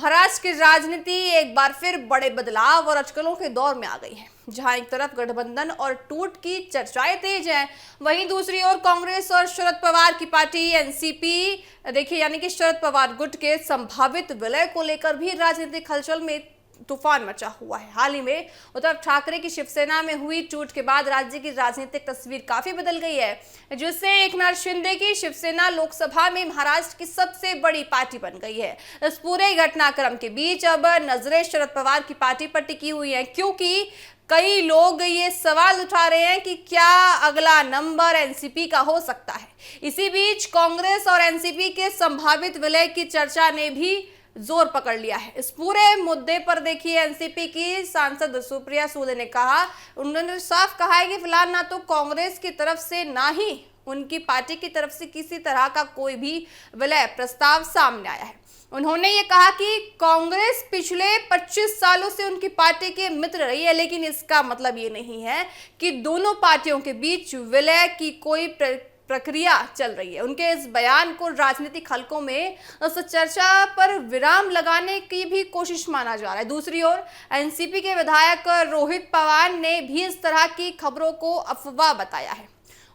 महाराष्ट्र की राजनीति एक बार फिर बड़े बदलाव और अटकलों के दौर में आ गई है, जहां एक तरफ गठबंधन और टूट की चर्चाएं तेज हैं, वहीं दूसरी ओर कांग्रेस और शरद पवार की पार्टी एनसीपी देखिए यानी कि शरद पवार गुट के संभावित विलय को लेकर भी राजनीतिक हलचल में तूफान मचा हुआ है। हाल ही में उद्धव ठाकरे की शिवसेना में हुई टूट के बाद राज्य की राजनीतिक तस्वीर काफी बदल गई है, जिससे एकनाथ शिंदे की शिवसेना लोकसभा में महाराष्ट्र की सबसे बड़ी पार्टी बन गई है। इस पूरे घटनाक्रम के बीच अब नजरें शरद पवार की पार्टी पर टिकी हुई है, क्योंकि कई लोग ये सवाल उठा रहे हैं कि क्या अगला नंबर एनसीपी का हो सकता है। इसी बीच कांग्रेस और एनसीपी के संभावित विलय की चर्चा ने भी जोर पकड़ लिया है। इस पूरे मुद्दे पर देखिए एनसीपी की सांसद सुप्रिया सुले ने उन्होंने साफ कहा है कि फिलहाल ना तो कांग्रेस की तरफ से ना ही उनकी पार्टी की तरफ से किसी तरह का कोई भी विलय प्रस्ताव सामने आया है। उन्होंने ये कहा कि कांग्रेस पिछले 25 सालों से उनकी पार्टी के मित्र रही है, लेकिन इसका मतलब ये नहीं है कि दोनों पार्टियों के बीच विलय की कोई प्रक्रिया चल रही है। उनके इस बयान को राजनीतिक हलकों में उस चर्चा पर विराम लगाने की भी कोशिश माना जा रहा है। दूसरी ओर एनसीपी के विधायक रोहित पवार ने भी इस तरह की खबरों को अफवाह बताया है।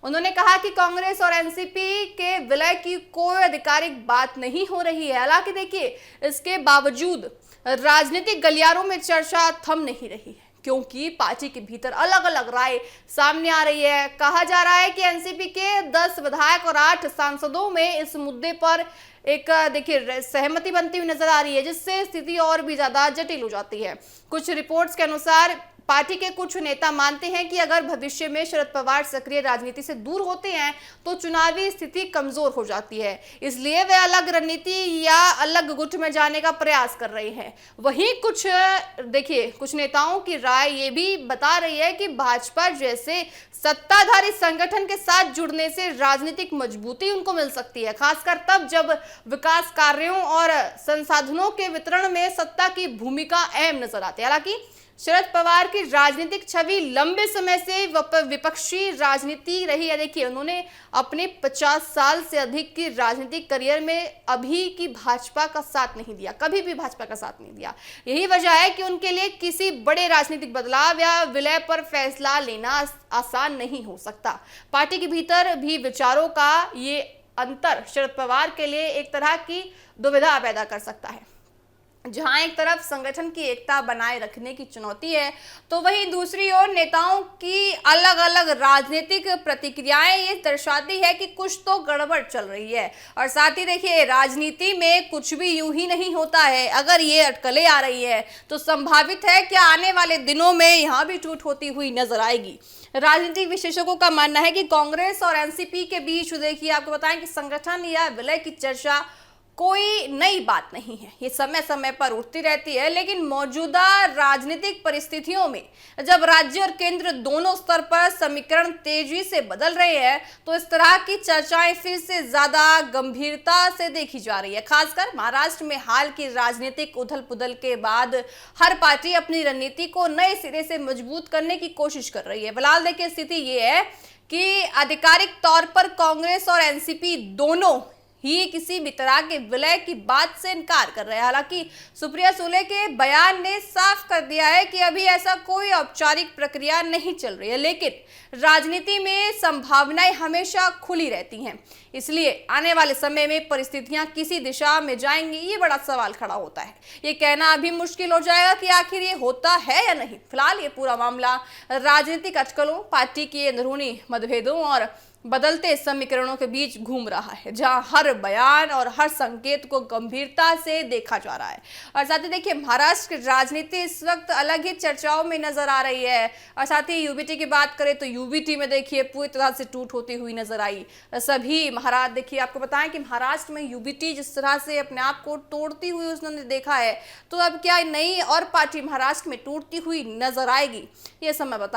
उन्होंने कहा कि कांग्रेस और एनसीपी के विलय की कोई आधिकारिक बात नहीं हो रही है। हालांकि देखिए इसके बावजूद राजनीतिक गलियारों में चर्चा थम नहीं रही है, क्योंकि पार्टी के भीतर अलग अलग राय सामने आ रही है। कहा जा रहा है कि एनसीपी के 10 विधायक और 8 सांसदों में इस मुद्दे पर एक देखिए सहमति बनती हुई नजर आ रही है, जिससे स्थिति और भी ज्यादा जटिल हो जाती है। कुछ रिपोर्ट्स के अनुसार पार्टी के कुछ नेता मानते हैं कि अगर भविष्य में शरद पवार सक्रिय राजनीति से दूर होते हैं तो चुनावी स्थिति कमजोर हो जाती है, इसलिए वे अलग रणनीति या अलग गुट में जाने का प्रयास कर रहे हैं। वहीं कुछ नेताओं की राय ये भी बता रही है कि भाजपा जैसे सत्ताधारी संगठन के साथ जुड़ने से राजनीतिक मजबूती उनको मिल सकती है, खासकर तब जब विकास कार्यों और संसाधनों के वितरण में सत्ता की भूमिका अहम नजर आती है। हालांकि शरद पवार की राजनीतिक छवि लंबे समय से विपक्षी राजनीति रही है। देखिए उन्होंने अपने 50 साल से अधिक की राजनीतिक करियर में अभी की भाजपा का साथ नहीं दिया, कभी भी भाजपा का साथ नहीं दिया। यही वजह है कि उनके लिए किसी बड़े राजनीतिक बदलाव या विलय पर फैसला लेना आसान नहीं हो सकता। पार्टी के भीतर भी विचारों का ये अंतर शरद पवार के लिए एक तरह की दुविधा पैदा कर सकता है। जहां एक तरफ संगठन की एकता बनाए रखने की चुनौती है, तो वहीं दूसरी ओर नेताओं की अलग अलग राजनीतिक प्रतिक्रियाएं ये दर्शाती है कि कुछ तो गड़बड़ चल रही है। और साथ ही देखिए राजनीति में कुछ भी यूं ही नहीं होता है। अगर ये अटकलें आ रही है तो संभावित है कि आने वाले दिनों में यहाँ भी टूट होती हुई नजर आएगी। राजनीतिक विशेषज्ञों का मानना है कि कांग्रेस और एनसीपी के बीच देखिए आपको बताएं कि संगठन या विलय की चर्चा कोई नई बात नहीं है, ये समय समय पर उठती रहती है। लेकिन मौजूदा राजनीतिक परिस्थितियों में जब राज्य और केंद्र दोनों स्तर पर समीकरण तेजी से बदल रहे हैं, तो इस तरह की चर्चाएं फिर से ज्यादा गंभीरता से देखी जा रही है। खासकर महाराष्ट्र में हाल की राजनीतिक उथल पुथल के बाद हर पार्टी अपनी रणनीति को नए सिरे से मजबूत करने की कोशिश कर रही है। फिलहाल देखिए स्थिति ये है कि आधिकारिक तौर पर कांग्रेस और एनसीपी दोनों ही किसी भी तरह के विलय की बात से इनकार कर रहे हैं। हालांकि सुप्रिया सुले के बयान ने साफ कर दिया है कि अभी ऐसा कोई औपचारिक प्रक्रिया नहीं चल रही है, लेकिन राजनीति में संभावनाएं हमेशा खुली रहती हैं, इसलिए आने वाले समय में परिस्थितियां किसी दिशा में जाएंगी, ये बड़ा सवाल खड़ा होता है। ये कहना अभी मुश्किल हो जाएगा कि आखिर ये होता है या नहीं। फिलहाल ये पूरा मामला राजनीतिक अटकलों, पार्टी के अंदरूनी मतभेदों और बदलते समीकरणों के बीच घूम रहा है, जहां हर बयान और हर संकेत को गंभीरता से देखा जा रहा है। और साथ ही देखिए महाराष्ट्र की राजनीति इस वक्त अलग ही चर्चाओं में नजर आ रही है। और साथ ही यूबीटी की बात करें तो यूबीटी में देखिए पूरी तरह से टूट होती हुई नजर आई। सभी महाराष्ट्र देखिए आपको बताएं कि महाराष्ट्र में यूबीटी जिस तरह से अपने आप को तोड़ती हुई उसने देखा है, तो अब क्या नई और पार्टी महाराष्ट्र में टूटती हुई नजर आएगी, ये समय बताएगा।